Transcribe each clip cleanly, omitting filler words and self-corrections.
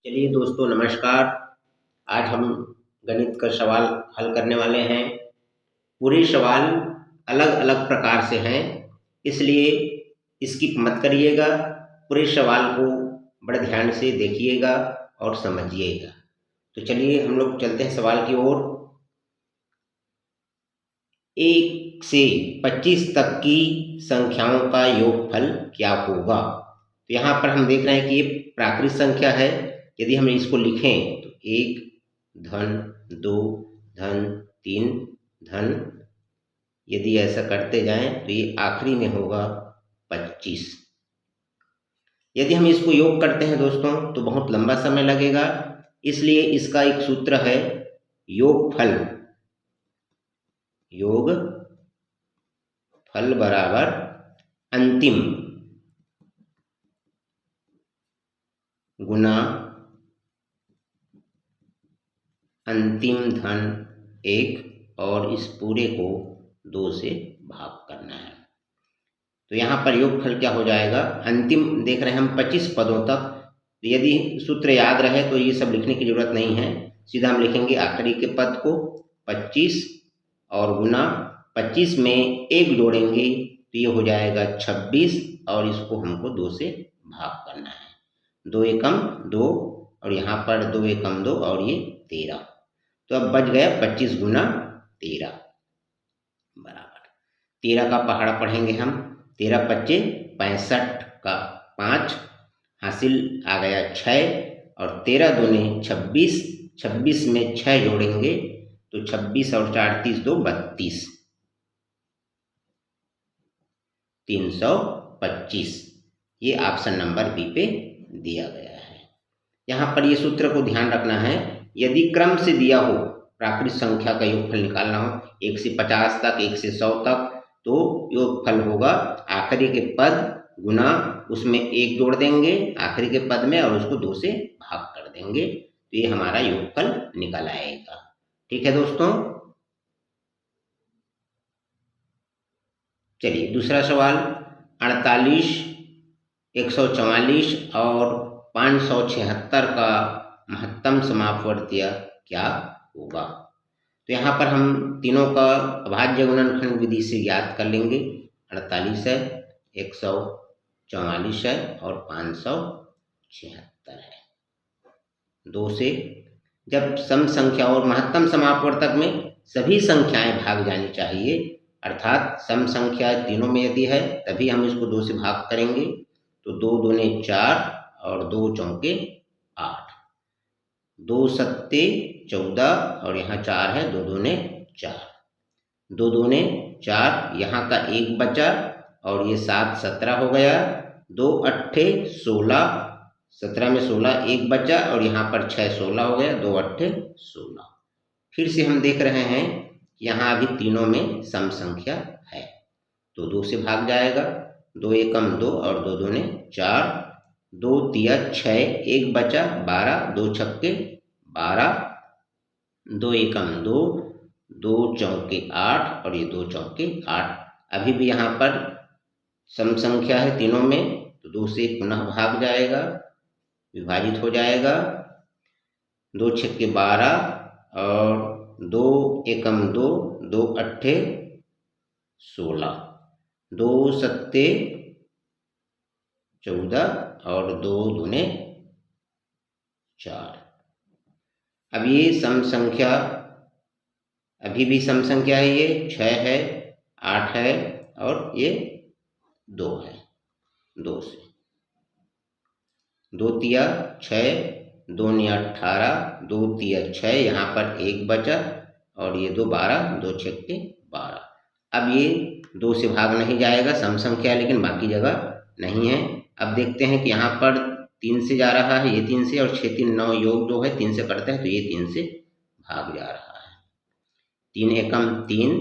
चलिए दोस्तों नमस्कार। आज हम गणित का सवाल हल करने वाले हैं। पूरे सवाल अलग अलग प्रकार से हैं, इसलिए स्किप मत करिएगा। पूरे सवाल को बड़े ध्यान से देखिएगा और समझिएगा। तो चलिए हम लोग चलते हैं सवाल की ओर। 1 से 25 तक की संख्याओं का योगफल क्या होगा। तो यहाँ पर हम देख रहे हैं कि ये प्राकृत संख्या है। यदि हम इसको लिखें तो 1 धन 2 धन 3 धन, यदि ऐसा करते जाएं तो ये आखिरी में होगा 25। यदि हम इसको योग करते हैं दोस्तों तो बहुत लंबा समय लगेगा, इसलिए इसका एक सूत्र है योगफल। योग फल बराबर अंतिम गुना अंतिम धन 1 और इस पूरे को 2 से भाग करना है। तो यहाँ पर योगफल क्या हो जाएगा, अंतिम देख रहे हैं हम 25 पदों तक। तो यदि सूत्र याद रहे तो ये सब लिखने की जरूरत नहीं है, सीधा हम लिखेंगे आखिरी के पद को 25 और गुना 25 में 1 जोड़ेंगे तो ये हो जाएगा 26 और इसको हमको 2 से भाग करना है। 2 एकम 2 और यहाँ पर 2 एकम 2 और ये 13। तो अब बच गया 25 गुना 13 बराबर 13 का पहाड़ा पढ़ेंगे हम। 13 पच्चे 65 का 5 हासिल आ गया 6 और 13 दूने 26। 26 में 6 जोड़ेंगे तो 26 और 4 30 2 32 325। ये ऑप्शन नंबर बी पे दिया गया है। यहाँ पर ये सूत्र को ध्यान रखना है, यदि क्रम से दिया हो प्राकृत संख्या का योगफल निकालना हो 1 से 50 तक 1 से 100 तक, तो योगफल होगा आखिरी के पद गुना उसमें 1 जोड़ देंगे आखिरी के पद में और उसको 2 से भाग कर देंगे, तो ये हमारा योगफल निकल आएगा। ठीक है दोस्तों। चलिए दूसरा सवाल, 48, 144 और 576 का महत्तम समापवर्तीय क्या होगा। तो यहाँ पर हम तीनों का अभाज्य गुणनखंड विधि से ज्ञात कर लेंगे। 48 है, 144 है और 576 है। 2 से जब सम संख्या और महत्तम समापवर्तक में सभी संख्याएं भाग जानी चाहिए, अर्थात सम संख्या तीनों में यदि है तभी हम इसको 2 से भाग करेंगे। तो 2 दूने 4 और 2 चौके 8, 2 सत्ते 14 और यहाँ 4 है, 2 दूने 4, 2 दूने 4, यहाँ का 1 बचा और ये 7 17 हो गया, 2 अट्ठे 16, 17 में 16 1 बचा और यहाँ पर 6 16 हो गया, 2 अट्ठे 16। फिर से हम देख रहे हैं यहाँ अभी तीनों में सम संख्या है, तो 2 से भाग जाएगा। 2 एकम 2 और 2 दूने 4, 2 तिया 6 1 बचा 12, 2 छक्के 12, 2 एकम 2, 2 चौके 8 और ये 2 चौके 8। अभी भी यहाँ पर सम संख्या है तीनों में, तो 2 से पुनः भाग जाएगा, विभाजित हो जाएगा। 2 छक्के 12 और 2 एकम 2, 2 अट्ठे 16, 2 सत्ते 14 और 2 दूने 4। अब ये सम संख्या अभी भी सम संख्या है, ये 6 है 8 है और ये 2 है। 2 से 2 तिया 6, 2 ने 18, 2 तिया 6, यहाँ पर 1 बचा और ये 2 12, 2 छक्के 12। अब ये 2 से भाग नहीं जाएगा, सम संख्या है लेकिन बाकी जगह नहीं है। अब देखते हैं कि यहाँ पर 3 से जा रहा है, ये 3 से और 6 3 9 योग जो है 3 से करते हैं तो ये 3 से भाग जा रहा है। 3 एकम 3,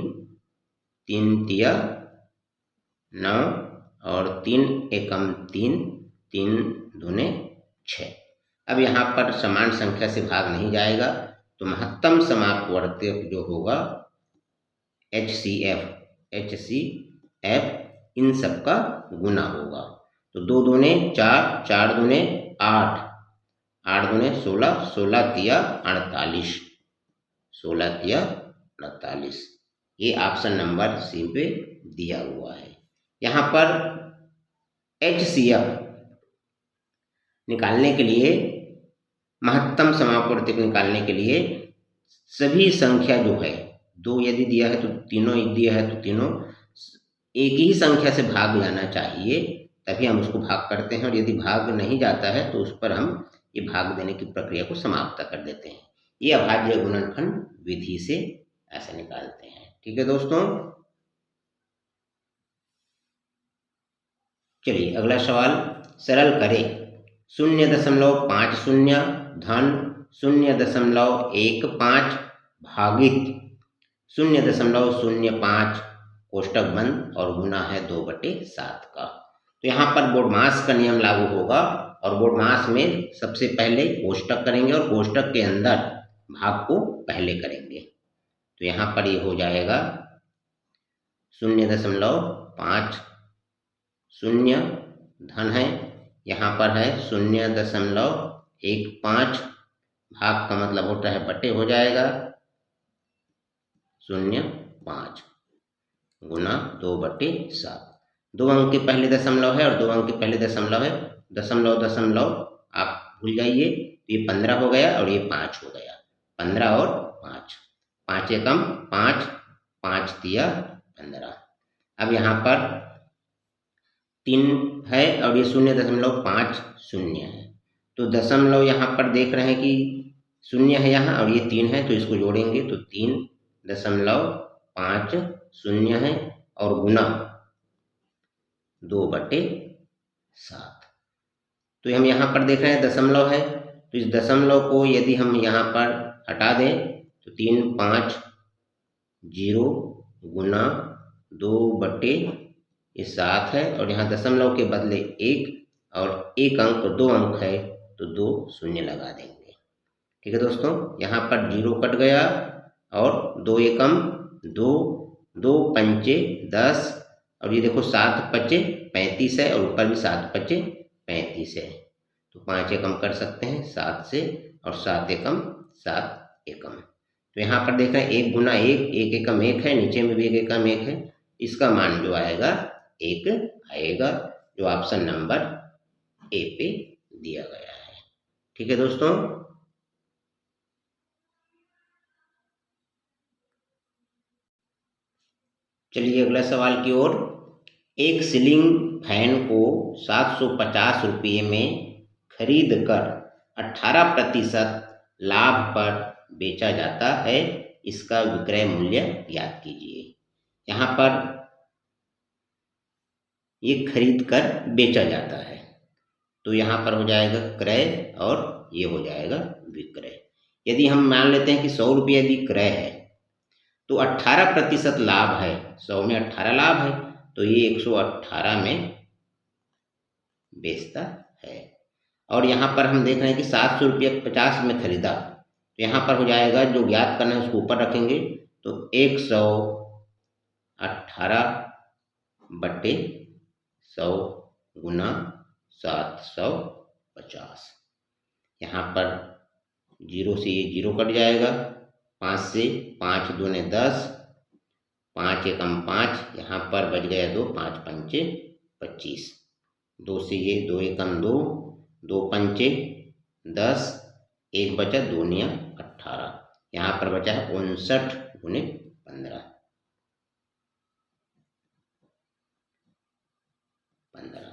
3 तिया 9 और 3 एकम 3, 3 दूने 6। अब यहाँ पर समान संख्या से भाग नहीं जाएगा, तो महत्तम समापवर्तक जो होगा HCF इन सब का गुना होगा। तो 2 दूने 4, 4 दूने 8, 8 दूने 16, 16 तिया 48, 16 तिया 48। ये ऑप्शन नंबर सी पे दिया हुआ है। यहाँ पर HCF निकालने के लिए, महत्तम समापवर्तक निकालने के लिए सभी संख्या जो है, 2 यदि दिया है तो तीनों दिया है तो तीनों एक ही संख्या से भाग जाना चाहिए, तभी हम उसको भाग करते हैं। और यदि भाग नहीं जाता है तो उस पर हम ये भाग देने की प्रक्रिया को समाप्त कर देते हैं। ये अभाज्य गुणनखंड विधि से ऐसे निकालते हैं। ठीक है दोस्तों, चलिए अगला सवाल सरल करें। 0.50 धन 0.15 भागित 0.05 कोष्टक बंद और गुना है 2/7 का। तो यहाँ पर बोडमास का नियम लागू होगा और बोडमास में सबसे पहले कोष्टक करेंगे और कोष्टक के अंदर भाग को पहले करेंगे। तो यहाँ पर ये हो जाएगा 0.50 धन है, यहाँ पर है 0.15, भाग का मतलब होता है बटे हो जाएगा 0.5 गुना 2/7। 2 अंक के पहले दशमलव है और 2 अंक के पहले दशमलव है, दशमलव दशमलव आप भूल जाइए। ये 15 हो गया और ये 5 हो गया, 15 और 5, 5 एकम 5, 5 तिया 15। अब यहाँ पर 3 है और ये 0.50 है, तो दशमलव यहाँ पर देख रहे हैं कि 0 है यहाँ और ये 3 है, तो इसको जोड़ेंगे तो 3.50 है और गुना 2/7। तो हम यहाँ पर देख रहे हैं दशमलव है, तो इस दशमलव को यदि हम यहाँ पर हटा दें तो 350 गुना 2/7 है और यहाँ दशमलव के बदले 1 और 1 अंक 2 अंक है तो 2 शून्य लगा देंगे। ठीक है दोस्तों, यहाँ पर 0 कट गया और 2 एकम 2, 2 पंचे 10 और ये देखो 7 पचे 35 है और ऊपर भी 7 पचे 35 है, तो 5 एकम कर सकते हैं 7 से और 7 एकम 7 एकम। तो यहाँ पर देख रहे हैं 1 गुना 1, 1 एकम 1 है, नीचे में भी 1 एकम 1 है, इसका मान जो आएगा 1 आएगा, जो ऑप्शन नंबर ए पे दिया गया है। ठीक है दोस्तों, चलिए अगला सवाल की ओर। एक सीलिंग फैन को 750 रुपये में खरीद कर 18% लाभ पर बेचा जाता है, इसका विक्रय मूल्य ज्ञात कीजिए। यहाँ पर ये खरीद कर बेचा जाता है, तो यहाँ पर हो जाएगा क्रय और ये हो जाएगा विक्रय। यदि हम मान लेते हैं कि 100 रुपये यदि क्रय है तो 18% लाभ है, 100 में 18 लाभ है, तो ये 118 में बेचता है। और यहाँ पर हम देख रहे हैं कि 700 रुपये 50 में खरीदा, तो यहाँ पर हो जाएगा जो ज्ञात करना है उसको ऊपर रखेंगे, तो 118/100 गुना 750। यहाँ पर 0 से ये 0 कट जाएगा, 5 से 5 दूने 10, 5 एकम 5, यहाँ पर बच गया 2, 5 पंचे 25, 2 से ये 2 एकम 2, 2 पंचे 10, 1 बचा 2 निया 18, यहाँ पर बचा है 59 गुने 15, 15।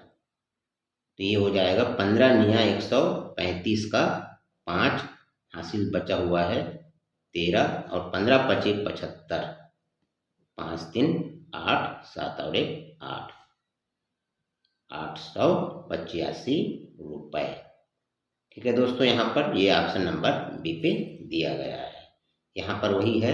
तो ये हो जाएगा 15 निया 135 का 5 हासिल बचा हुआ है 13 और 15 पचे 75, 5 3 8, 7 और 1 8, 885 रुपये। ठीक है दोस्तों, यहाँ पर ये ऑप्शन नंबर बी पे दिया गया है। यहाँ पर वही है,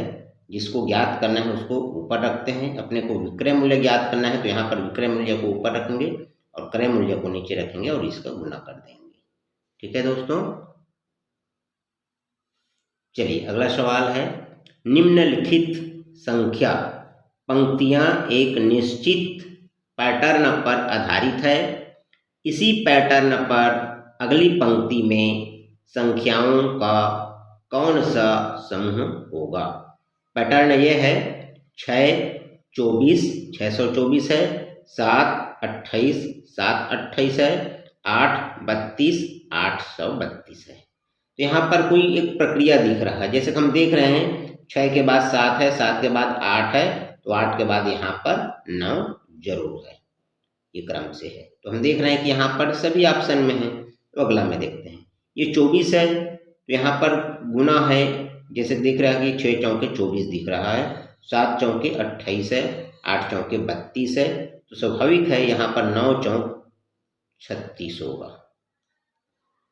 जिसको ज्ञात करना है उसको ऊपर रखते हैं, अपने को विक्रय मूल्य ज्ञात करना है तो यहाँ पर विक्रय मूल्य को ऊपर रखेंगे और क्रय मूल्य को नीचे रखेंगे और इसका गुना कर देंगे। ठीक है दोस्तों, चलिए अगला सवाल है। निम्नलिखित संख्या पंक्तियां एक निश्चित पैटर्न पर आधारित है, इसी पैटर्न पर अगली पंक्ति में संख्याओं का कौन सा समूह होगा। पैटर्न ये है 624 है, 728 है, 832 832 है। तो यहाँ पर कोई एक प्रक्रिया दिख रहा है, जैसे हम देख रहे हैं 6 के बाद 7 है, 7 के बाद 8 है, तो 8 के बाद यहाँ पर 9 जरूर है, ये क्रम से है। तो हम देख रहे हैं कि यहाँ पर सभी ऑप्शन में है। तो अगला में देखते हैं, ये 24 है, तो यहाँ पर गुना है, जैसे देख रहा है कि 6 चौके 24 दिख रहा है, 7 चौके 28 है, 8 चौके 32 है, तो स्वाभाविक है यहाँ पर 9 चौक 36 होगा।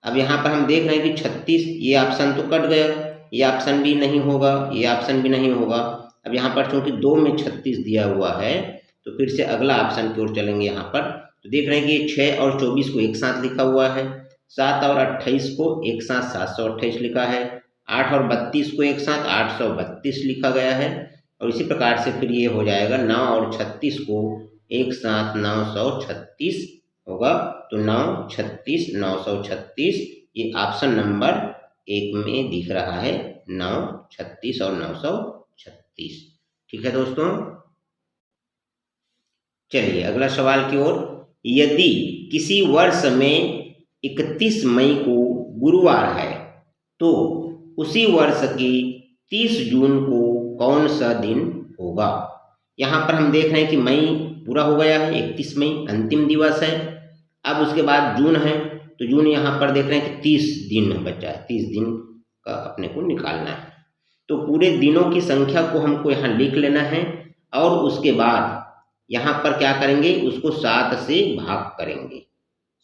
अब यहाँ पर हम देख रहे हैं कि 36, ये ऑप्शन तो कट गया, ये ऑप्शन भी नहीं होगा, ये ऑप्शन भी नहीं होगा। अब यहाँ पर चूंकि 2 में 36 दिया हुआ है, तो फिर से अगला ऑप्शन की ओर चलेंगे। यहाँ पर तो देख रहे हैं कि 6 और 24 को एक साथ लिखा हुआ है, 7 और 28 को एक साथ 728 लिखा है, 8 और 32 को एक साथ 832 लिखा गया है, और इसी प्रकार से फिर ये हो जाएगा 9 और 36 को एक साथ 936 होगा। तो 9 36 936, ये ऑप्शन नंबर 1 में दिख रहा है, 9 36 और 936। ठीक है दोस्तों, चलिए अगला सवाल की ओर। यदि किसी वर्ष में 31 मई को गुरुवार है, तो उसी वर्ष की 30 जून को कौन सा दिन होगा। यहाँ पर हम देख रहे हैं कि मई पूरा हो गया है, 31 मई अंतिम दिवस है। अब उसके बाद जून है, तो जून यहाँ पर देख रहे हैं कि 30 दिन बचा है, 30 दिन का अपने को निकालना है। तो पूरे दिनों की संख्या को हमको यहाँ लिख लेना है, और उसके बाद यहाँ पर क्या करेंगे, उसको 7 से भाग करेंगे।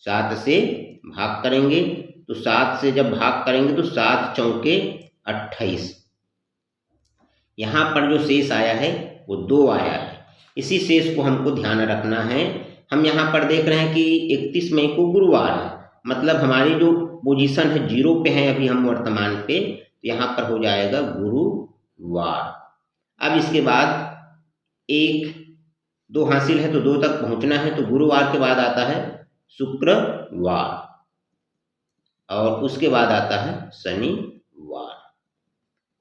7 से भाग करेंगे, तो 7 से जब भाग करेंगे तो 7 चौके 28, यहाँ पर जो शेष आया है वो 2 आया है। इसी शेष को हमको ध्यान रखना है। हम यहाँ पर देख रहे हैं कि 31 मई को गुरुवार है, मतलब हमारी जो पोजीशन है 0 पे है अभी हम वर्तमान पे, तो यहाँ पर हो जाएगा गुरुवार। अब इसके बाद 1 2 हासिल है, तो 2 तक पहुँचना है, तो गुरुवार के बाद आता है शुक्रवार, और उसके बाद आता है शनिवार।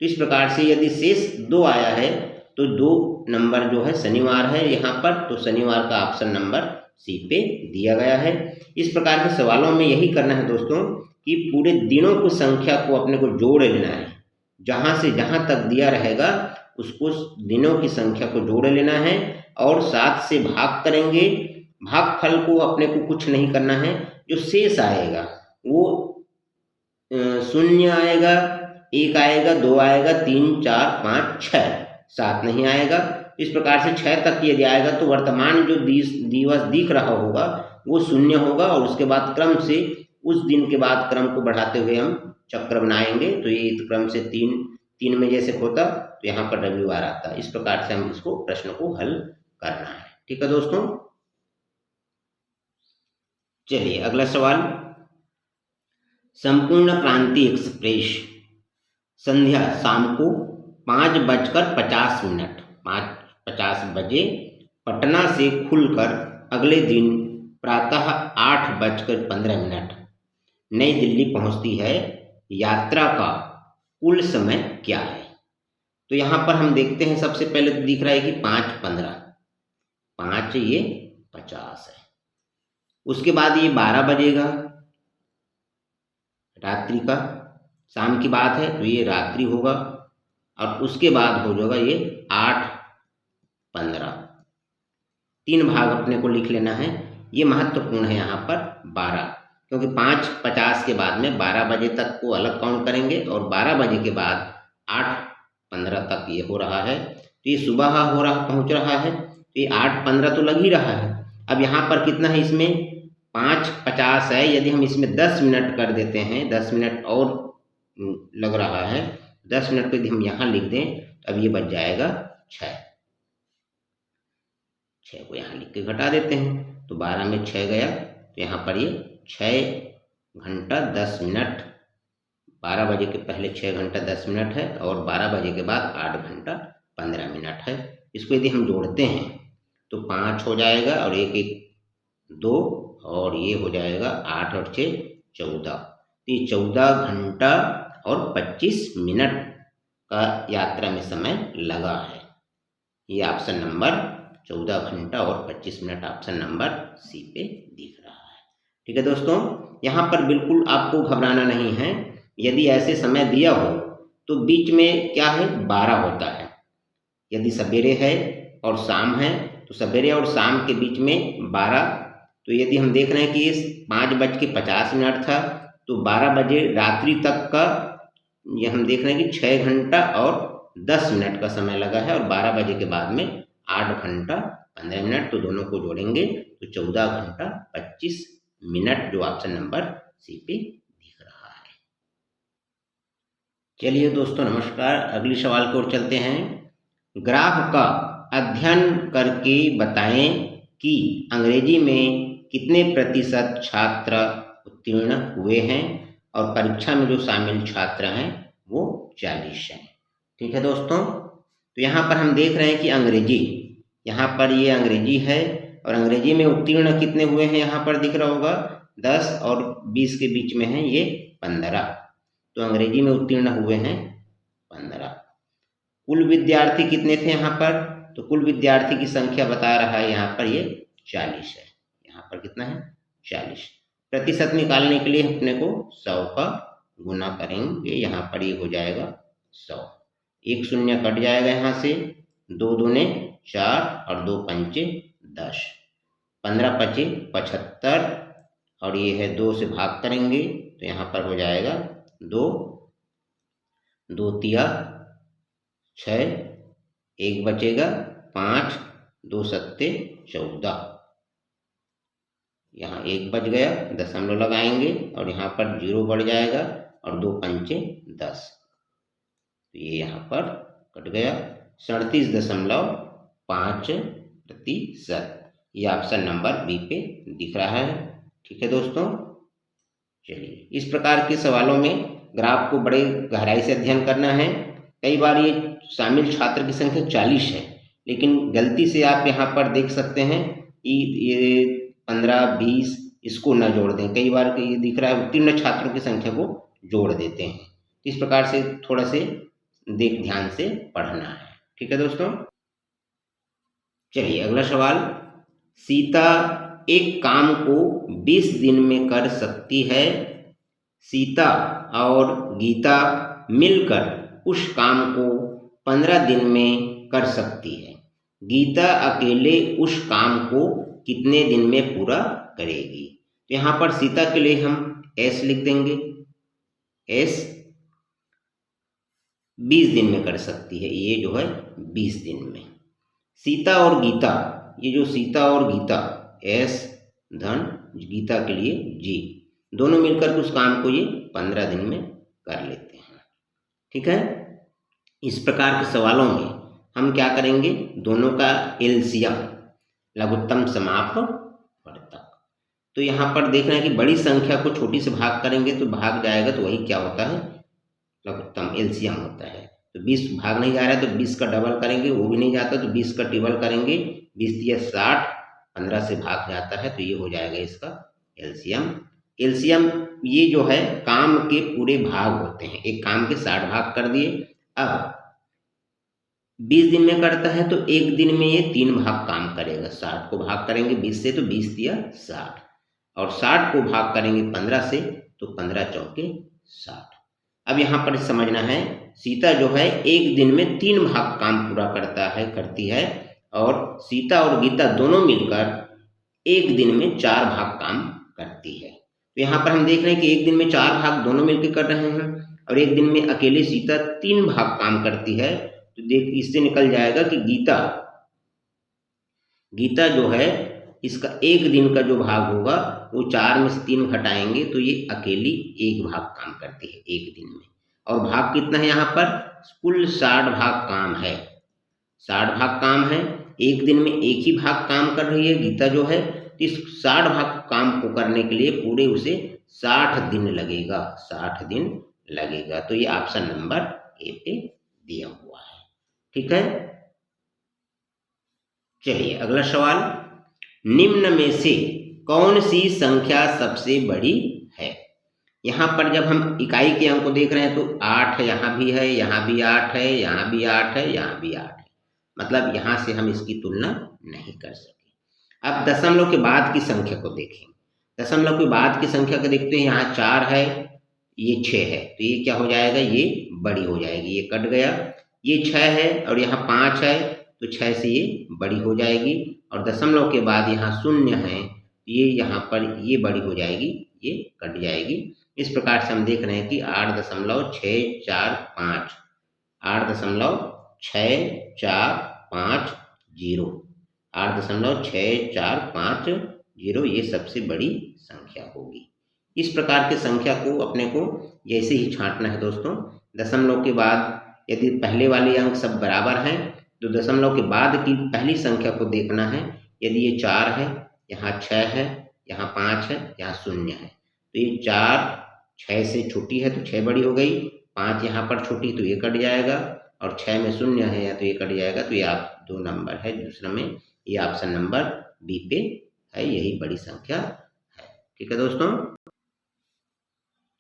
तो इस प्रकार से यदि शेष 2 आया है, तो 2 नंबर जो है शनिवार है यहाँ पर, तो शनिवार का ऑप्शन नंबर सी पे दिया गया है। इस प्रकार के सवालों में यही करना है दोस्तों कि पूरे दिनों की संख्या को अपने को जोड़ लेना है, जहाँ से जहाँ तक दिया रहेगा उसको दिनों की संख्या को जोड़ लेना है, और 7 से भाग करेंगे। भागफल को अपने को कुछ नहीं करना है, जो शेष आएगा वो 0 आएगा, 1 आएगा, 2 आएगा, 3 4 5 6, 7 नहीं आएगा। इस प्रकार से 6 तक यदि आएगा तो वर्तमान जो दिवस दिख रहा होगा वो 0 होगा, और उसके बाद क्रम से उस दिन के बाद क्रम को बढ़ाते हुए हम चक्र बनाएंगे। तो ये क्रम से 3 में जैसे होता, तो यहाँ पर रविवार आता। इस प्रकार से हम इसको प्रश्न को हल करना है। ठीक है दोस्तों, चलिए अगला सवाल। संपूर्ण क्रांति एक्सप्रेस संध्या शाम को 5:50 5:50 बजे पटना से खुलकर अगले दिन प्रातः 8:15 नई दिल्ली पहुंचती है। यात्रा का कुल समय क्या है। तो यहाँ पर हम देखते हैं, सबसे पहले तो दिख रहा है कि 5:15, 5 ये 50 है। उसके बाद ये 12 बजेगा, रात्रि का, शाम की बात है तो ये रात्रि होगा, और उसके बाद हो जाएगा ये 8:15। 3 भाग अपने को लिख लेना है। ये महत्वपूर्ण है यहाँ पर 12, क्योंकि 5:50 के बाद में 12 बजे तक को अलग काउंट करेंगे, और 12 बजे के बाद 8:15 तक ये हो रहा है। तो ये सुबह पहुँच रहा है, तो ये 8:15 तो लग ही रहा है। अब यहाँ पर कितना है, इसमें 5:50 है, यदि हम इसमें 10 मिनट कर देते हैं, 10 मिनट और लग रहा है, 10 मिनट को यदि हम यहाँ लिख दें, तो अब ये बच जाएगा 6 को यहाँ लिख के घटा देते हैं, तो 12 में 6 गया, तो यहाँ पर ये 6 घंटा 10 मिनट, 12 बजे के पहले 6 घंटा 10 मिनट है, और 12 बजे के बाद 8 घंटा 15 मिनट है। इसको यदि हम जोड़ते हैं तो 5 हो जाएगा, और 1 1 2, और ये हो जाएगा 8 और 6 14, तो ये 14 घंटा और 25 मिनट का यात्रा में समय लगा है। ये ऑप्शन नंबर 14 घंटा और 25 मिनट ऑप्शन नंबर सी पे दिख रहा है। ठीक है दोस्तों, यहाँ पर बिल्कुल आपको घबराना नहीं है। यदि ऐसे समय दिया हो तो बीच में क्या है 12 होता है। यदि सवेरे है और शाम है तो सवेरे और शाम के बीच में 12। तो यदि हम देख रहे हैं कि 5:50 था तो 12 बजे रात्रि तक का ये हम देख रहे हैं कि 6 घंटा और 10 मिनट का समय लगा है और 12 बजे के बाद में 8 घंटा 15 मिनट। तो दोनों को जोड़ेंगे तो 14 घंटा 25 मिनट जो ऑप्शन नंबर सी पे दिख रहा है। चलिए दोस्तों नमस्कार, अगली सवाल की ओर चलते हैं। ग्राफ का अध्ययन करके बताएं कि अंग्रेजी में कितने प्रतिशत छात्र उत्तीर्ण हुए हैं और परीक्षा में जो शामिल छात्र हैं वो 40 हैं। ठीक है दोस्तों, तो यहाँ पर हम देख रहे हैं कि अंग्रेजी, यहाँ पर ये अंग्रेजी है और अंग्रेजी में उत्तीर्ण कितने हुए हैं यहाँ पर दिख रहा होगा 10 और 20 के बीच में है ये 15। तो अंग्रेजी में उत्तीर्ण हुए हैं 15। कुल विद्यार्थी कितने थे यहाँ पर, तो कुल विद्यार्थी की संख्या बता रहा है यहाँ पर ये 40 है। यहाँ पर कितना है 40। प्रतिशत निकालने के लिए अपने को 100 का गुना करेंगे। यहाँ पर ये हो जाएगा 100, एक शून्य कट जाएगा यहाँ से, 2 दूने 4 और 2 पंचे 10, 15 पचे 75 और ये है 2 से भाग करेंगे तो यहाँ पर हो जाएगा 2, 2 तिया 6, 1 बचेगा 5, 2 सत्ते 14, यहाँ 1 बच गया, दशमलव लगाएंगे और यहाँ पर 0 बढ़ जाएगा और 2 पंचे 10, तो ये यहाँ पर कट गया 37.5%। ये ऑप्शन नंबर बी पे दिख रहा है। ठीक है दोस्तों, चलिए इस प्रकार के सवालों में ग्राफ को बड़े गहराई से अध्ययन करना है। कई बार ये शामिल छात्र की संख्या 40 है, लेकिन गलती से आप यहाँ पर देख सकते हैं ये 15 20 इसको न जोड़ दें। कई बार ये दिख रहा है उत्तीर्ण छात्रों की संख्या को जोड़ देते हैं। इस प्रकार से थोड़ा से ध्यान से पढ़ना है। ठीक है दोस्तों, चलिए अगला सवाल। सीता एक काम को 20 दिन में कर सकती है। सीता और गीता मिलकर उस काम को 15 दिन में कर सकती है। गीता अकेले उस काम को कितने दिन में पूरा करेगी। तो यहाँ पर सीता के लिए हम एस लिख देंगे। एस 20 दिन में कर सकती है, ये जो है 20 दिन में। सीता और गीता, ये जो सीता और गीता एस धन गीता के लिए जी, दोनों मिलकर उस काम को ये 15 दिन में कर लेते हैं। ठीक है, इस प्रकार के सवालों में हम क्या करेंगे, दोनों का एलसीएम लघुत्तम समापवर्तक। तो यहाँ पर देख रहे हैं कि बड़ी संख्या को छोटी से भाग करेंगे तो भाग जाएगा, तो वही क्या होता है लघुत्तम एलसीएम होता है। तो 20 भाग नहीं जा रहा है तो 20 का डबल करेंगे, वो भी नहीं जाता तो 20 का ट्रिपल करेंगे, 20 या 60, 15 से भाग जाता है तो ये हो जाएगा इसका एलसीएम। एलसीएम ये जो है काम के पूरे भाग होते हैं, एक काम के 60 भाग कर दिए। अब 20 दिन में करता है तो एक दिन में ये 3 भाग काम करेगा। 60 को भाग करेंगे 20 से तो 20 दिया 60, और 60 को भाग करेंगे 15 से तो 15 चौके 60। अब यहाँ पर समझना है, सीता जो है एक दिन में 3 भाग काम पूरा करती है और सीता और गीता दोनों मिलकर एक दिन में 4 भाग काम करती है। तो यहाँ पर हम देख रहे हैं कि एक दिन में 4 भाग दोनों मिलकर कर रहे हैं और एक दिन में अकेले सीता 3 भाग काम करती है। तो देख इससे निकल जाएगा कि गीता जो है इसका एक दिन का जो भाग होगा वो 4 में से 3 घटाएंगे तो ये अकेली 1 भाग काम करती है एक दिन में। और भाग कितना है यहाँ पर, कुल 60 भाग काम है। 60 भाग काम है, एक दिन में एक ही भाग काम कर रही है गीता जो है। इस 60 भाग काम को करने के लिए पूरे उसे 60 दिन लगेगा, 60 दिन लगेगा। तो ये ऑप्शन नंबर ए पे दिया हुआ है। ठीक है, चलिए अगला सवाल। निम्न में से कौन सी संख्या सबसे बड़ी है। यहाँ पर जब हम इकाई के अंक को देख रहे हैं तो 8 यहाँ भी है, यहाँ भी 8 है, यहाँ भी 8 है, यहाँ भी 8 है, मतलब यहाँ से हम इसकी तुलना नहीं कर सके। अब दशमलव के बाद की संख्या को देखें। दशमलव के बाद की संख्या को देखते हैं, यहाँ 4 है, ये 6 है, तो ये क्या हो जाएगा, ये बड़ी हो जाएगी, ये कट गया। ये 6 है और यहाँ 5 है, तो 6 से ये बड़ी हो जाएगी। और दशमलव के बाद यहाँ 0 है, ये यहाँ पर ये बड़ी हो जाएगी, ये कट जाएगी। इस प्रकार से हम देख रहे हैं कि 8.645 8.6450 8.6450 ये सबसे बड़ी संख्या होगी। इस प्रकार की संख्या को अपने को जैसे ही छांटना है दोस्तों, दशमलव के बाद यदि पहले वाले अंक सब बराबर हैं तो दशमलव के बाद की पहली संख्या को देखना है। यदि ये 4 है, यहाँ 6 है, यहाँ 5 है, यहाँ 0 है, तो ये 4 6 से छोटी है तो 6 बड़ी हो गई, 5 यहाँ पर छोटी तो ये कट जाएगा, और 6 में 0 है या तो ये कट जाएगा। तो ये आप 2 नंबर है दूसरा में, ये ऑप्शन नंबर बी पे है, यही बड़ी संख्या है। ठीक है दोस्तों,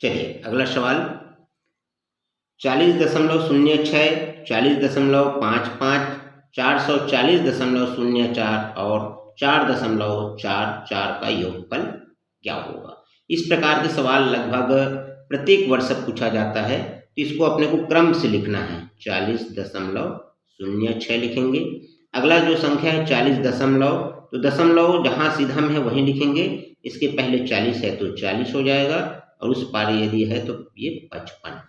चलिए अगला सवाल 40.06 40.55 440.04 और 4.44 का योगफल क्या होगा। इस प्रकार के सवाल लगभग प्रत्येक वर्ष पूछा जाता है, तो इसको अपने को क्रम से लिखना है। 40.06 लिखेंगे। अगला जो संख्या है 40 दशमलव, तो दशमलव जहाँ सीधा में है वहीं लिखेंगे, इसके पहले 40 है तो 40 हो जाएगा, और उस पार यदि है तो ये 55।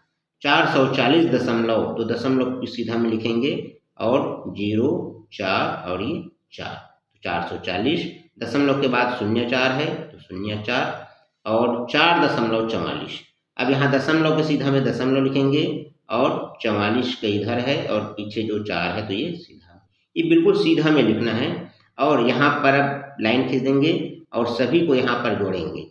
440 दशमलव, तो दशमलव की सीधा में लिखेंगे और 0 4 और ये 4, तो 440 दशमलव के बाद 04 है तो 04 और 4.44। अब यहाँ दशमलव के सीधा में दशमलव लिखेंगे और 44 का इधर है और पीछे जो 4 है तो ये सीधा, ये बिल्कुल सीधा में लिखना है। और यहाँ पर अब लाइन खींच देंगे और सभी को यहाँ पर जोड़ेंगे।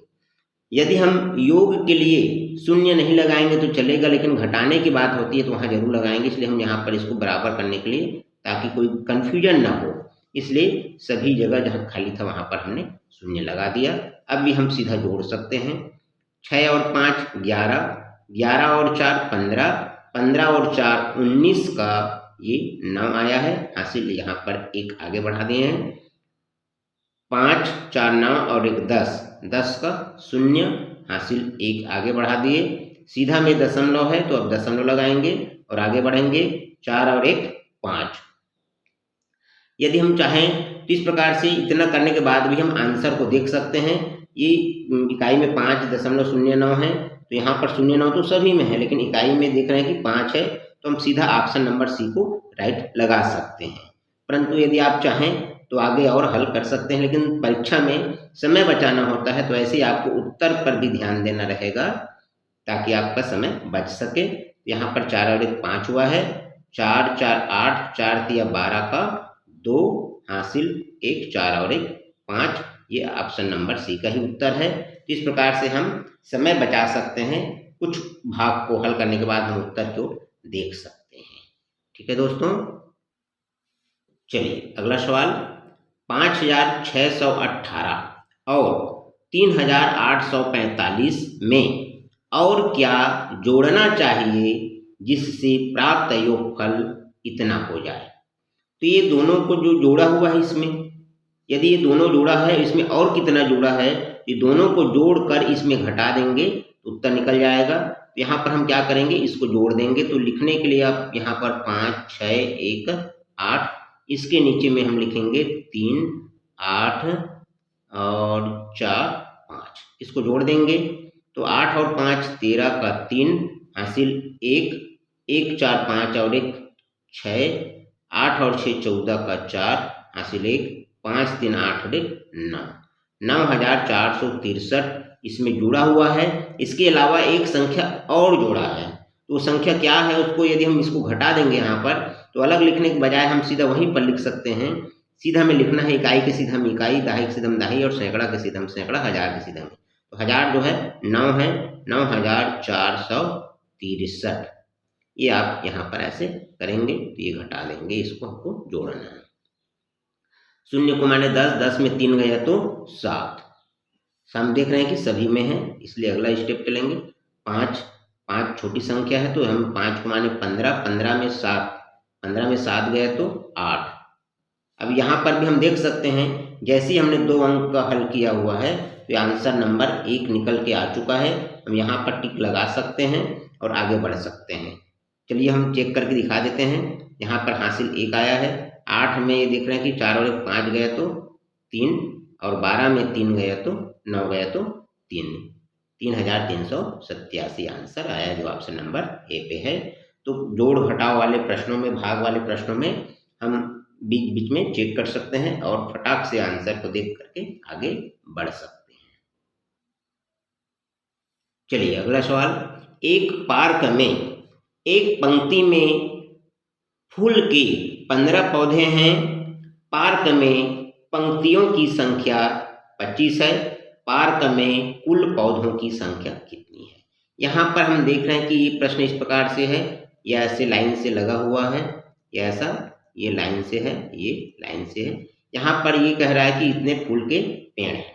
यदि हम योग के लिए 0 नहीं लगाएंगे तो चलेगा, लेकिन घटाने की बात होती है तो वहाँ जरूर लगाएंगे, इसलिए हम यहाँ पर इसको बराबर करने के लिए, ताकि कोई कन्फ्यूजन ना हो, इसलिए सभी जगह जहाँ खाली था वहाँ पर हमने 0 लगा दिया। अब भी हम सीधा जोड़ सकते हैं। 6 और 5 11, 11 और 4 15, 15 और 4 19 का ये 9 आया है, हासिल यहाँ पर 1 आगे बढ़ा दिए हैं। 5 4 9 और 1 10, 10 का 0 हासिल 1 आगे बढ़ा दिए। सीधा में दशमलव है तो अब दशमलव लगाएंगे और आगे बढ़ेंगे। 4 और 1 5। यदि हम चाहें तो इस प्रकार से इतना करने के बाद भी हम आंसर को देख सकते हैं। ये इकाई में 5.09 है, तो यहाँ पर 09 तो सभी में है, लेकिन इकाई में देख रहे हैं कि 5 है, तो हम सीधा ऑप्शन नंबर सी को राइट लगा सकते हैं। परंतु यदि आप चाहें तो आगे और हल कर सकते हैं, लेकिन परीक्षा में समय बचाना होता है, तो ऐसे ही आपको उत्तर पर भी ध्यान देना रहेगा ताकि आपका समय बच सके। यहाँ पर 4 और 1 5 हुआ है, 4 4 8, 4 3 12 का 2 हासिल 1, 4 और 1 5, ये ऑप्शन नंबर सी का ही उत्तर है। तो इस प्रकार से हम समय बचा सकते हैं, कुछ भाग को हल करने के बाद हम उत्तर को देख सकते हैं। ठीक है दोस्तों, चलिए अगला सवाल 5618 और 3845 में और क्या जोड़ना चाहिए जिससे प्राप्त योगफल इतना हो जाए। तो ये दोनों को जो जोड़ा हुआ है इसमें, यदि ये दोनों जोड़ा है, इसमें और कितना जोड़ा है, ये दोनों को जोड़कर इसमें घटा देंगे तो उत्तर निकल जाएगा। तो यहाँ पर हम क्या करेंगे, इसको जोड़ देंगे। तो लिखने के लिए आप यहाँ पर 5 6 1 8, इसके नीचे में हम लिखेंगे 3 8 और 4 5, इसको जोड़ देंगे तो 8 और 5 13 का 3 हासिल 1, 1 4 5 और 1 6, 8 और 6 14 का 4 हासिल 1, 5 3 8 और 1 9, 9463 इसमें जुड़ा हुआ है। इसके अलावा एक संख्या और जोड़ा है, तो संख्या क्या है उसको यदि हम इसको घटा देंगे यहाँ पर, तो अलग लिखने के बजाय हम सीधा वहीं पर लिख सकते हैं। सीधा में लिखना है, इकाई के सीधा में इकाई, दहाई के सीधा में दहाई और सैकड़ा के सीधा में सैकड़ा, हजार के सीधा में। तो हजार जो है 9 है, 9463, ये आप यहाँ पर ऐसे करेंगे तो ये घटा देंगे, इसको हमको जोड़ना है। 0 को माने 10, 10 में 3 गया तो 7। हम देख रहे हैं कि सभी में है, इसलिए अगला स्टेप चलेंगे। 5 5 छोटी संख्या है तो हम 5 को माने 15, 15 में 7 गया तो 8। अब यहाँ पर भी हम देख सकते हैं जैसे ही हमने 2 अंक का हल किया हुआ है तो आंसर नंबर 1 निकल के आ चुका है। हम यहाँ पर टिक लगा सकते हैं और आगे बढ़ सकते हैं। चलिए हम चेक करके दिखा देते हैं। यहाँ पर हासिल 1 आया है। 8 में ये देख रहे हैं कि 4 और 1 5 गया तो 3, और 12 में 3 गया तो 9 गया तो 3, 3387 आंसर आया जो ऑप्शन नंबर ए पे है। तो जोड़ घटाव वाले प्रश्नों में, भाग वाले प्रश्नों में हम बीच बीच में चेक कर सकते हैं और फटाक से आंसर को देख करके आगे बढ़ सकते हैं। चलिए अगला सवाल। एक पार्क में एक पंक्ति में फूल के 15 पौधे हैं। पार्क में पंक्तियों की संख्या 25 है। पार्क में कुल पौधों की संख्या कितनी है? यहाँ पर हम देख रहे हैं कि ये प्रश्न इस प्रकार से है, या ऐसे लाइन से लगा हुआ है, या ऐसा ये लाइन से है, ये लाइन से है। यहाँ पर ये कह रहा है कि इतने फूल के पेड़ हैं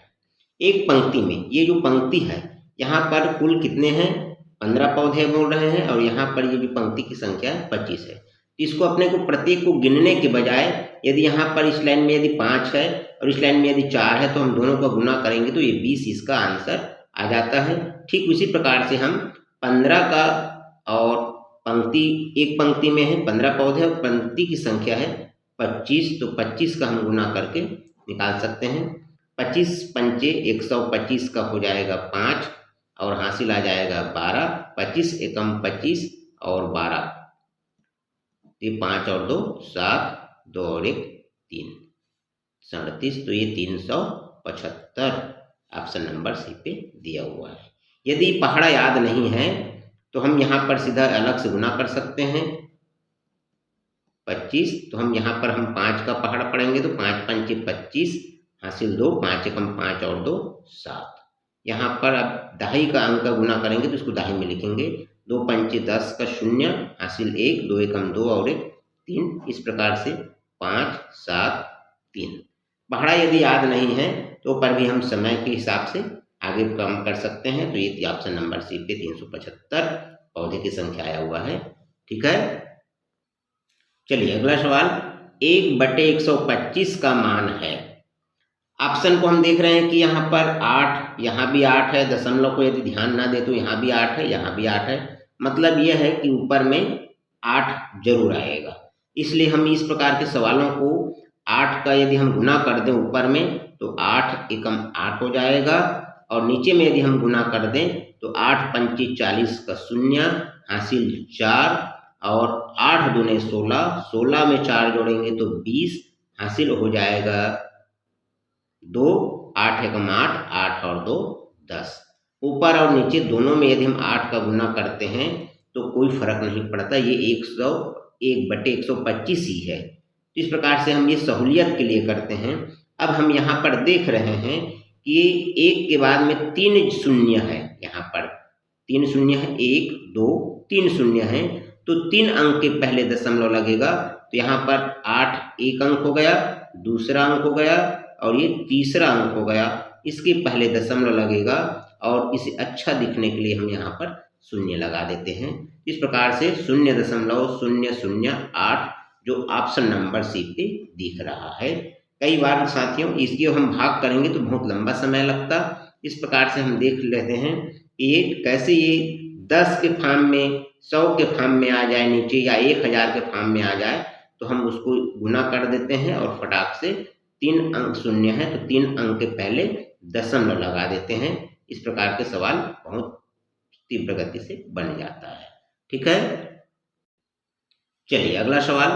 एक पंक्ति में। ये जो पंक्ति है यहाँ पर कुल कितने हैं? 15 पौधे बोल रहे हैं, और यहाँ पर ये जो पंक्ति की संख्या 25 है। इसको अपने को प्रत्येक को गिनने के बजाय यदि यहाँ पर इस लाइन में यदि 5 है और इस लाइन में यदि 4 है तो हम दोनों का गुना करेंगे तो ये 20 इसका आंसर आ जाता है। ठीक उसी प्रकार से हम 15 का, और पंक्ति एक पंक्ति में है 15 पौधे और पंक्ति की संख्या है 25, तो 25 का हम गुना करके निकाल सकते हैं। 25 पंचे 125 का हो जाएगा 5 और हासिल आ जाएगा 12। 25 एकम 25 और 12, ये 5 और 2 7, 2 और 1 3, 37, तो ये 375 ऑप्शन नंबर सी पे दिया हुआ है। यदि पहाड़ा याद नहीं है तो हम यहाँ पर सीधा अलग से गुना कर सकते हैं। 25, तो हम यहाँ पर हम 5 का पहाड़ा पढ़ेंगे तो 5 पंचे 25 हासिल 2, 5 एकम 5 और 2 7। यहाँ पर अब दहाई का अंक का गुना करेंगे तो इसको दहाई में लिखेंगे। 2 पंचे 10 का 0 हासिल 1, 2 एकम 2 और 1 3। इस प्रकार से 5 7 3। पहाड़ा यदि याद नहीं है तो पर भी हम समय के हिसाब से आगे काम कर सकते हैं। तो ये ऑप्शन नंबर सी पे 375 पौधे की संख्या आया हुआ है। ठीक है। चलिए अगला सवाल। 1/125 का मान है। ऑप्शन को हम देख रहे हैं कि यहाँ पर 8, यहाँ भी 8 है। दशमलव को यदि ध्यान ना दे तो यहाँ भी 8 है, यहाँ भी 8 है। मतलब यह है कि ऊपर में 8 जरूर आएगा। इसलिए हम इस प्रकार के सवालों को 8 का यदि हम गुना कर दें ऊपर में तो 8 एकम 8 हो जाएगा, और नीचे में यदि हम गुना कर दें तो 8 पंचे 40 का 0 हासिल 4, और 8 दूने 16, 16 में 4 जोड़ेंगे तो 20 हासिल हो जाएगा 2। 8 एकम 8, 8 और 2 10। ऊपर और नीचे दोनों में यदि हम 8 का गुना करते हैं तो कोई फर्क नहीं पड़ता, ये 1/125 ही है। इस प्रकार से हम ये सहूलियत के लिए करते हैं। अब हम यहाँ पर देख रहे हैं कि 1 के बाद में 3 शून्य है। यहाँ पर 3 शून्य है, 1 2 3 शून्य है, तो 3 अंक के पहले दशमलव लगेगा। तो यहाँ पर 8 एक अंक हो गया, दूसरा अंक हो गया, और ये तीसरा अंक हो गया। इसके पहले दशमलव लगेगा, और इसे अच्छा दिखने के लिए हम यहाँ पर शून्य लगा देते हैं। इस प्रकार से 0.008 जो ऑप्शन नंबर सी पे दिख रहा है। कई बार साथियों इसकी हम भाग करेंगे तो बहुत लंबा समय लगता। इस प्रकार से हम देख लेते हैं ये कैसे ये 10 के फॉर्म में, 100 के फॉर्म में आ जाए नीचे, या 1000 के फॉर्म में आ जाए तो हम उसको गुना कर देते हैं, और फटाक से 3 अंक शून्य है तो 3 अंक के पहले दशमलव लगा देते हैं। इस प्रकार के सवाल बहुत तीव्र गति से बन जाता है। ठीक है। चलिए अगला सवाल।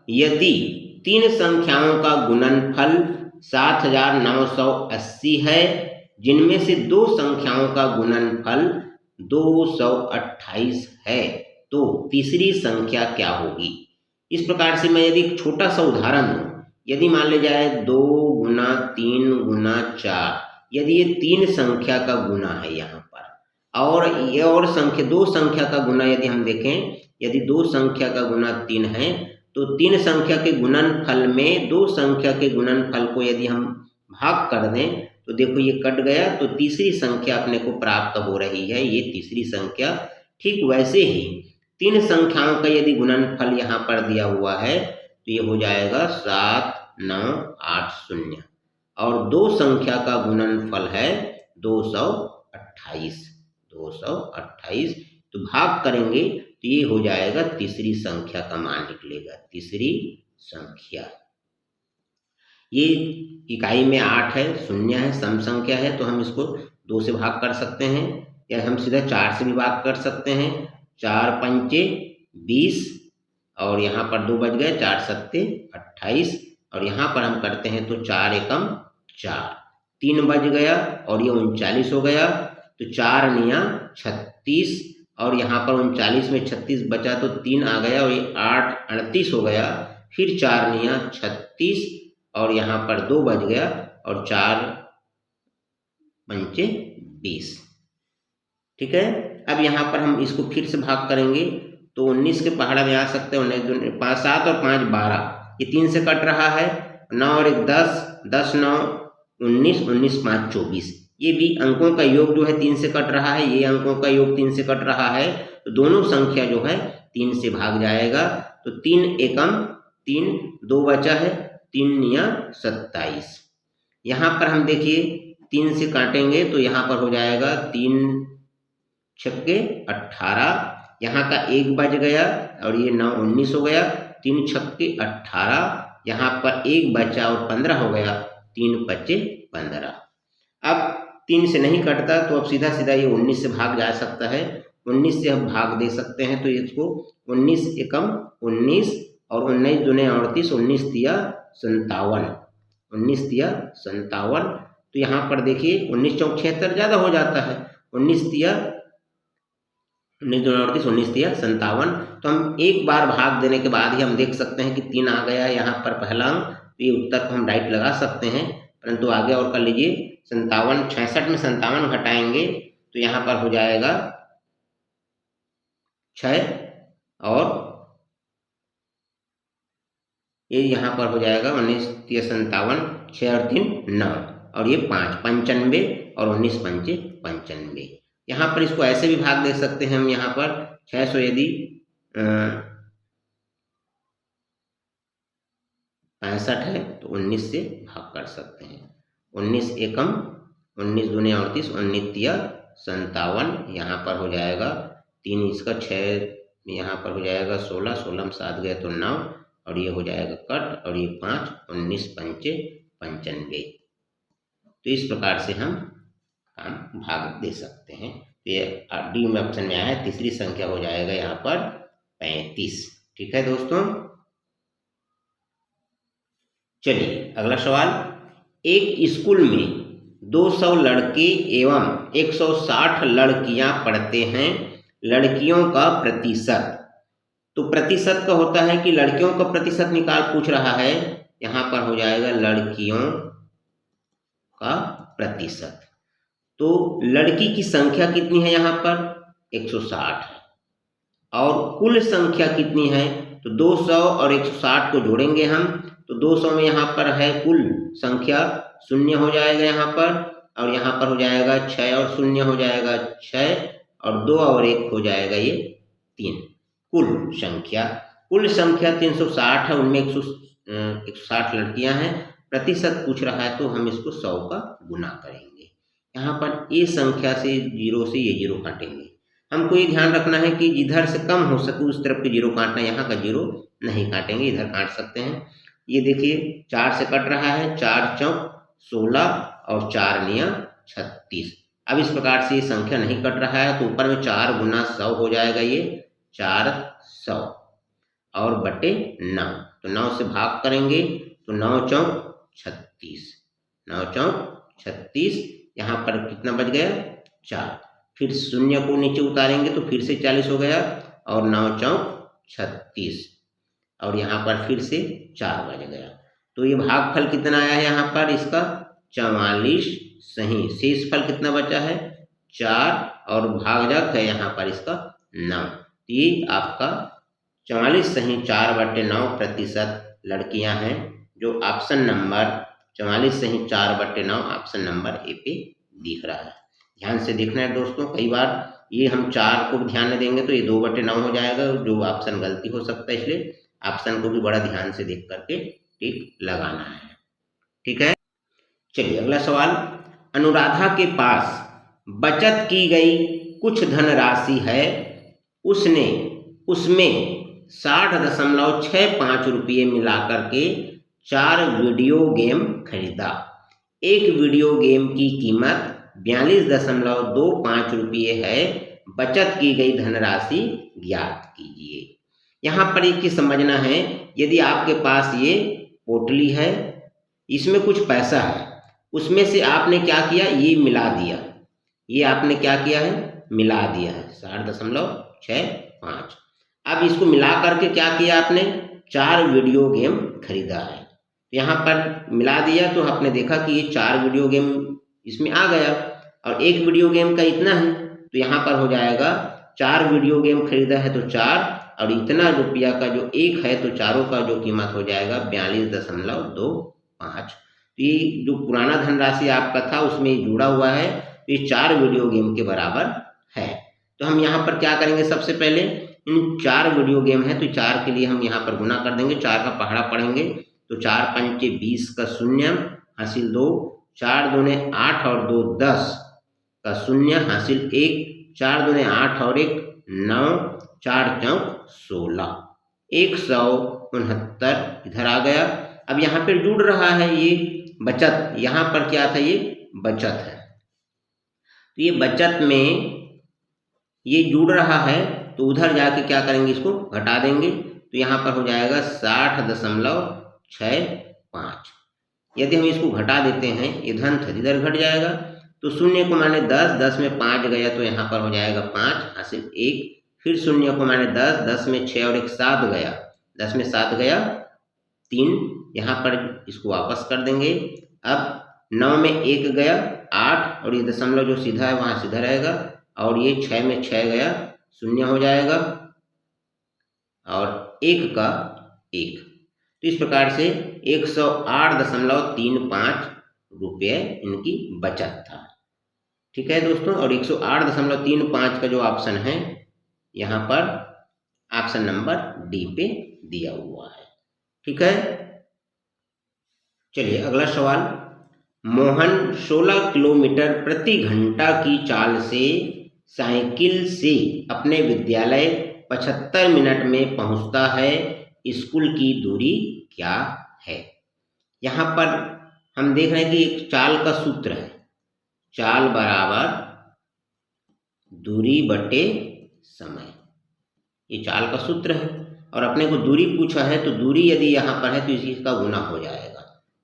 यदि 3 संख्याओं का गुणनफल 7980 है, जिनमें से 2 संख्याओं का गुणनफल 228 है, तो तीसरी संख्या क्या होगी? इस प्रकार से मैं यदि एक छोटा सा उदाहरण दूं, यदि मान लिया जाए 2 गुना 3 गुना 4, यदि ये 3 संख्या का गुना है यहाँ पर, और ये और संख्या 2 संख्या का गुना यदि हम देखें, यदि 2 संख्या का गुना 3 है तो 3 संख्या के गुणनफल में 2 संख्या के गुणनफल को यदि हम भाग कर दें तो देखो ये कट गया, तो तीसरी संख्या अपने को प्राप्त हो रही है, ये तीसरी संख्या। ठीक वैसे ही 3 संख्याओं का यदि गुणनफल यहाँ पर दिया हुआ है तो ये हो जाएगा 7980, और 2 संख्या का गुणनफल है 228। तो भाग करेंगे तो ये हो जाएगा तीसरी संख्या का मान निकलेगा, तीसरी संख्या। ये इकाई में 8 है, शून्य है, सम संख्या है, तो हम इसको 2 से भाग कर सकते हैं, या हम सीधा 4 से भी भाग कर सकते हैं। 4 पंचे 20, और यहाँ पर 2 बच गए, 4 सत्ते 28, और यहाँ पर हम करते हैं तो 4 एकम 4, 3 बच गया, और ये 39 हो गया, तो 4 निया 36, और यहाँ पर 39 में 36 बचा तो 3 आ गया, और ये 8 38 हो गया, फिर 4 निया 36, और यहाँ पर 2 बच गया, और 4 पंचे 20। ठीक है, अब यहाँ पर हम इसको फिर से भाग करेंगे तो 19 के पहाड़ा में आ सकते हैं, 19 5 7 और 5 12, ये 3 से कट रहा है, 9 और 1 10, 10 9 19, 19 5 24, ये भी अंकों का योग जो है 3 से कट रहा है, ये अंकों का योग 3 से कट रहा है, तो दोनों संख्या जो है 3 से भाग जाएगा, तो 3 एकम 3, 2 बचा है, 3 निया 27। यहाँ पर हम देखिए 3 से काटेंगे तो यहाँ पर हो जाएगा 3 छक्के 18, यहाँ का 1 बच गया, और ये 9 19 हो गया, 3 छक्के 18, यहाँ पर 1 बचा और 15 हो गया, 3 पच्चे 15। अब 3 से नहीं कटता तो अब सीधा सीधा ये 19 से भाग जा सकता है, 19 से हम भाग दे सकते हैं, तो इसको 19 एकम 19, और 19 दूने 38, 19 तिया 57, 19 तिया 57, तो यहाँ पर देखिए 19 चौक 76 ज़्यादा हो जाता है, 19 तिया 19 दूने 38, 19 तिया 57, तो हम एक बार भाग देने के बाद ही हम देख सकते हैं कि 3 आ गया यहाँ पर पहला अंक, तो ये उत्तर को हम राइट लगा सकते हैं, परंतु आगे और कर लीजिए। 57 66 में 57 घटाएंगे तो यहाँ पर हो जाएगा 6, और ये यहाँ पर हो जाएगा 19 तिया 57, 6 और 3 9, और ये 5 95, और 19 पंचे 95। यहाँ पर इसको ऐसे भी भाग दे सकते हैं हम, यहाँ पर 600 यदि 65 है तो 19 से भाग कर सकते हैं, 19 एकम 19 दूने 38, 19 तिया 57, यहाँ पर हो जाएगा 3 इसका 6, यहाँ पर हो जाएगा 16, 16 में 7 गए तो 9, और ये हो जाएगा कट, और ये 5, 19 पंचे 95। तो इस प्रकार से हम काम भाग दे सकते हैं। तो ये डी में ऑप्शन में आया है, तीसरी संख्या हो जाएगा यहाँ पर 35। ठीक है दोस्तों, चलिए अगला सवाल। एक स्कूल में 200 लड़के एवं 160 लड़कियां पढ़ते हैं, लड़कियों का प्रतिशत। तो प्रतिशत का होता है कि लड़कियों का प्रतिशत निकाल पूछ रहा है, यहाँ पर हो जाएगा लड़कियों का प्रतिशत। तो लड़की की संख्या कितनी है, यहाँ पर 160 है, और कुल संख्या कितनी है, तो 200 और 160 को जोड़ेंगे हम, तो 200 में यहाँ पर है कुल संख्या 0 हो जाएगा यहाँ पर, और यहाँ पर हो जाएगा 6 और 0 हो जाएगा 6, और 2 और 1 हो जाएगा ये 3। कुल संख्या 360 है, उनमें 160 लड़कियां हैं, प्रतिशत पूछ रहा है तो हम इसको 100 का गुना करेंगे। यहाँ पर ये संख्या से 0 से ये 0 काटेंगे। हमको ये ध्यान रखना है कि जिधर से कम हो सके उस तरफ के 0 काटना, यहाँ का 0 नहीं काटेंगे, इधर काट सकते हैं। ये देखिए 4 से कट रहा है, 4 चौक 16, और 4 निया 36। अब इस प्रकार से ये संख्या नहीं कट रहा है, तो ऊपर में 4 गुना 100 हो जाएगा, ये 400 और बटे 9, तो 9 से भाग करेंगे तो 9 चौक 36, 9 चौक 36, यहाँ पर कितना बच गया 4, फिर 0 को नीचे उतारेंगे तो फिर से 40 हो गया, और 9 चौक 36, और यहाँ पर फिर से 4 बच गया। तो ये भागफल कितना आया है यहाँ पर इसका 44 सही। शेष फल कितना बचा है 4, और भाजक है यहाँ पर इसका 9। ये आपका 44 सही 4/9% लड़कियां हैं, जो ऑप्शन नंबर 44 सही 4/9 ऑप्शन नंबर ए पे दिख रहा है। ध्यान से देखना है दोस्तों, कई बार ये हम 4 को ध्यान में देंगे तो ये 2/9 हो जाएगा, जो ऑप्शन गलती हो सकता है, इसलिए ऑप्शन को भी बड़ा ध्यान से देख करके टिक लगाना है। ठीक है, चलिए अगला सवाल। अनुराधा के पास बचत की गई कुछ धनराशि है, उसने उसमें 60.65 रुपये मिलाकर के 4 वीडियो गेम खरीदा। एक वीडियो गेम की कीमत 42.25 रुपये है, बचत की गई धनराशि ज्ञात कीजिए। यहाँ पर एक चीज समझना है, यदि आपके पास ये पोटली है, इसमें कुछ पैसा है, उसमें से आपने क्या किया, ये मिला दिया, ये आपने क्या किया है, मिला दिया है 60.65। अब इसको मिला करके क्या किया आपने, 4 वीडियो गेम खरीदा है। यहाँ पर मिला दिया तो आपने देखा कि ये 4 वीडियो गेम इसमें आ गया, और एक वीडियो गेम का इतना है, तो यहाँ पर हो जाएगा 4 वीडियो गेम खरीदा है तो 4, और इतना रुपया का जो एक है, तो चारों का जो कीमत हो जाएगा 42.25। तो ये जो पुराना धनराशि आपका था उसमें जुड़ा हुआ है, तो ये 4 वीडियो गेम के बराबर है। तो हम यहाँ पर क्या करेंगे, सबसे पहले इन 4 वीडियो गेम है तो 4 के लिए हम यहाँ पर गुना कर देंगे, 4 का पहाड़ा पढ़ेंगे तो 4 पंचे 20 का शून्य हासिल 2, 4 दूने 8 और 2 10 का शून्य हासिल 1, 4 दूने 8 और 1 9, 4 चौक 16, 169 इधर आ गया। अब यहाँ पर जुड़ रहा है ये बचत, यहाँ पर क्या था, ये बचत है, तो ये बचत में ये जुड़ रहा है, तो उधर जाके क्या करेंगे, इसको घटा देंगे, तो यहाँ पर हो जाएगा 60.65। यदि हम इसको घटा देते हैं, ये धन था इधर घट जाएगा, तो शून्य को माने 10, 10 में 5 गया तो यहाँ पर हो जाएगा 5 हासिल 1, फिर शून्य को माने 10, 10 में 6 और 1 7 गया, 10 में 7 गया 3, यहाँ पर इसको वापस कर देंगे। अब 9 में 1 गया 8, और ये दशमलव जो सीधा है वहाँ सीधा रहेगा, और ये 6 में 6 गया शून्य हो जाएगा, और 1 का 1। तो इस प्रकार से 108.35 रुपये इनकी बचत था। ठीक है दोस्तों, और 108.35 का जो ऑप्शन है यहाँ पर ऑप्शन नंबर डी पे दिया हुआ है। ठीक है, चलिए अगला सवाल। मोहन 16 किलोमीटर प्रति घंटा की चाल से साइकिल से अपने विद्यालय 75 मिनट में पहुंचता है, स्कूल की दूरी क्या है। यहाँ पर हम देख रहे हैं कि एक चाल का सूत्र है, चाल बराबर दूरी बटे समय, ये चाल का सूत्र है, और अपने को दूरी पूछा है, तो दूरी यदि यहाँ पर है तो इसी का गुना हो जाएगा,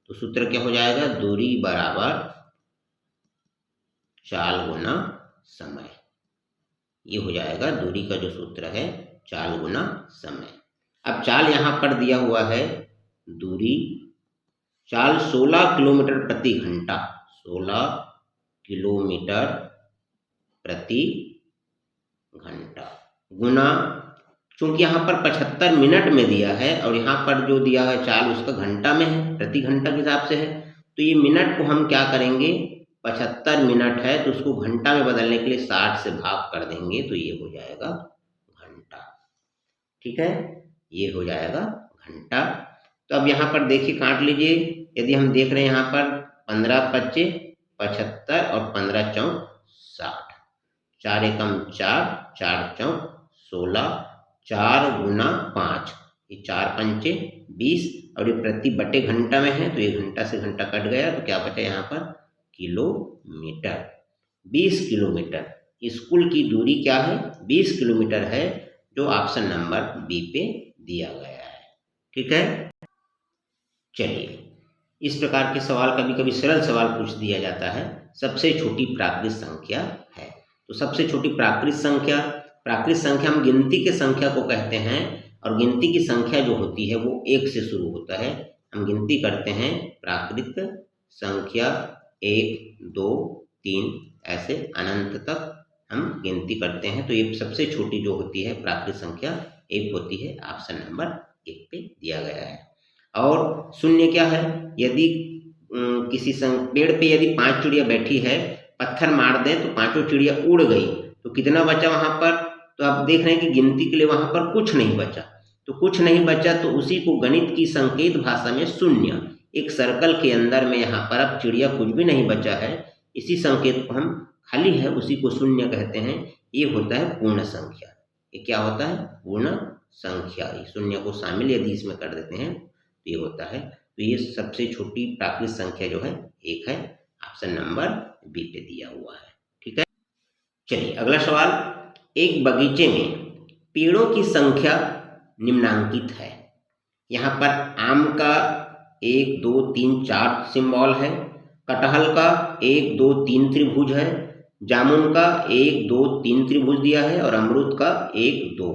तो सूत्र क्या हो जाएगा, दूरी बराबर चाल गुना समय, ये हो जाएगा दूरी का जो सूत्र है, चाल गुना समय। अब चाल यहाँ पर दिया हुआ है दूरी, चाल 16 किलोमीटर प्रति घंटा, 16 किलोमीटर प्रति घंटा गुना, चूंकि यहाँ पर 75 मिनट में दिया है और यहाँ पर जो दिया है चाल उसका घंटा में है, प्रति घंटा के हिसाब से है, तो ये मिनट को हम क्या करेंगे, 75 मिनट है तो उसको घंटा में बदलने के लिए 60 से भाग कर देंगे, तो ये हो जाएगा घंटा। ठीक है, ये हो जाएगा घंटा। तो अब यहाँ पर देखिए काट लीजिए, यदि हम देख रहे हैं यहाँ पर 15 पच्चे 75 और 15 चौक 60, 4 एकम 4, 4 चौक 16, 4 गुना 5, ये 4 पंचे 20, और ये प्रति बटे घंटा में है तो ये घंटा से घंटा कट गया, तो क्या बचा यहाँ पर किलोमीटर। 20 किलोमीटर स्कूल की दूरी क्या है, 20 किलोमीटर है, जो ऑप्शन नंबर बी पे दिया गया है। ठीक है, चलिए इस प्रकार के सवाल कभी कभी सरल सवाल पूछ दिया जाता है, सबसे छोटी प्राकृत संख्या है, तो सबसे छोटी प्राकृत संख्या हम गिनती के संख्या को कहते हैं, और गिनती की संख्या जो होती है वो 1 से शुरू होता है। हम गिनती करते हैं प्राकृत संख्या 1 2 3 ऐसे अनंत तक हम गिनती करते हैं, तो ये सबसे छोटी जो होती है प्राकृत संख्या 1 होती है, ऑप्शन नंबर 1 पे दिया गया है। और शून्य क्या है, यदि किसी पेड़ पे यदि 5 चिड़िया बैठी है, पत्थर मार दें तो पांचों चिड़िया उड़ गई, तो कितना बचा वहां पर? तो आप देख रहे हैं कि गिनती के लिए वहां पर कुछ नहीं बचा। तो कुछ नहीं बचा तो उसी को गणित की संकेत भाषा में शून्य, एक सर्कल के अंदर में यहाँ पर अब चिड़िया कुछ भी नहीं बचा है, इसी संकेत को हम खाली है उसी को शून्य कहते हैं। ये होता है पूर्ण संख्या। ये क्या होता है? पूर्ण संख्या। शून्य को शामिल यदि इसमें कर देते हैं तो ये होता है। तो ये सबसे छोटी प्राकृत संख्या जो है 1 है। ऑप्शन नंबर बी पे दिया हुआ है। ठीक है, चलिए अगला सवाल। एक बगीचे में पेड़ों की संख्या निम्नांकित है। यहाँ पर आम का 1 2 3 4 सिंबल है, कटहल का 1 2 3 त्रिभुज है, जामुन का 1 2 3 त्रिभुज दिया है और अमरूद का 1 2।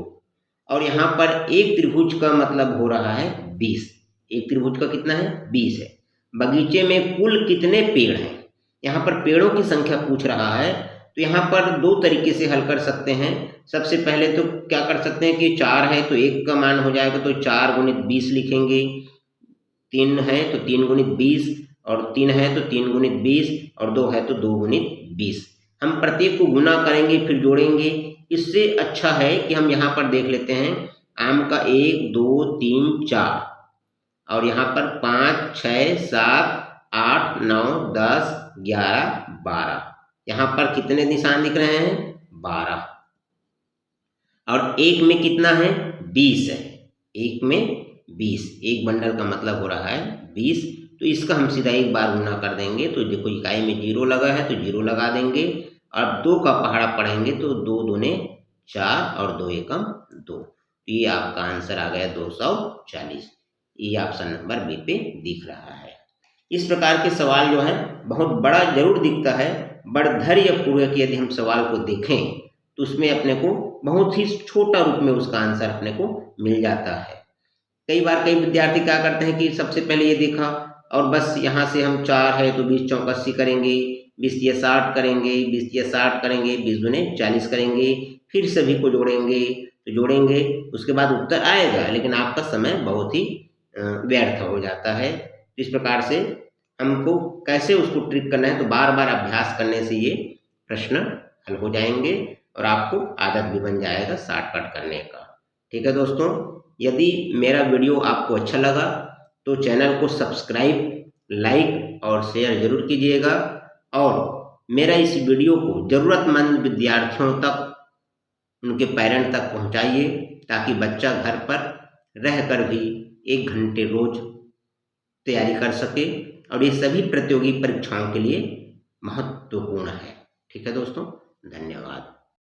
और यहाँ पर एक त्रिभुज का मतलब हो रहा है 20। एक त्रिभुज का कितना है? 20 है। बगीचे में कुल कितने पेड़ हैं? यहाँ पर पेड़ों की संख्या पूछ रहा है। तो यहाँ पर 2 तरीके से हल कर सकते हैं। सबसे पहले तो क्या कर सकते हैं कि 4 है तो 1 का मान हो जाएगा, तो 4 गुणित 20 लिखेंगे। 3 है तो 3 गुणित 20, और 3 है तो 3 गुणित 20, और 2 है तो 2 गुणित 20। हम प्रत्येक को गुना करेंगे फिर जोड़ेंगे। इससे अच्छा है कि हम यहाँ पर देख लेते हैं। आम का 1 2 3 4, और यहाँ पर 5 6 7 8 9 10 11 12। यहाँ पर कितने निशान दिख रहे हैं? 12। और एक में कितना है? 20 है। एक में 20, एक बंडल का मतलब हो रहा है 20। तो इसका हम सीधा एक बार गुना कर देंगे। तो देखो इकाई में 0 लगा है तो 0 लगा देंगे, और 2 का पहाड़ा पढ़ेंगे तो 2 दूने 4 और 2 एकम 2। तो ये आपका आंसर आ गया 240। ये ऑप्शन नंबर बी पे दिख रहा है। इस प्रकार के सवाल जो है बहुत बड़ा जरूर दिखता है, बड़ धैर्यपूर्वक यदि हम सवाल को देखें तो उसमें अपने को बहुत ही छोटा रूप में उसका आंसर अपने को मिल जाता है। कई बार कई विद्यार्थी क्या करते हैं कि सबसे पहले ये देखा और बस यहाँ से हम 4 है तो 20 चौक 80 करेंगे, 20 या 60 करेंगे, 20 या 60 करेंगे, 20 दूने 40 करेंगे, फिर सभी को जोड़ेंगे। तो जोड़ेंगे उसके बाद उत्तर आएगा, लेकिन आपका समय बहुत ही व्यर्थ हो जाता है। इस प्रकार से हमको कैसे उसको ट्रिक करना है, तो बार बार अभ्यास करने से ये प्रश्न हल हो जाएंगे और आपको आदत भी बन जाएगा शॉर्टकट करने का। ठीक है दोस्तों, यदि मेरा वीडियो आपको अच्छा लगा तो चैनल को सब्सक्राइब, लाइक और शेयर जरूर कीजिएगा, और मेरा इस वीडियो को ज़रूरतमंद विद्यार्थियों तक, उनके पेरेंट तक पहुंचाइए, ताकि बच्चा घर पर रहकर भी 1 घंटे रोज तैयारी कर सके, और ये सभी प्रतियोगी परीक्षाओं के लिए महत्वपूर्ण है। ठीक है दोस्तों, धन्यवाद।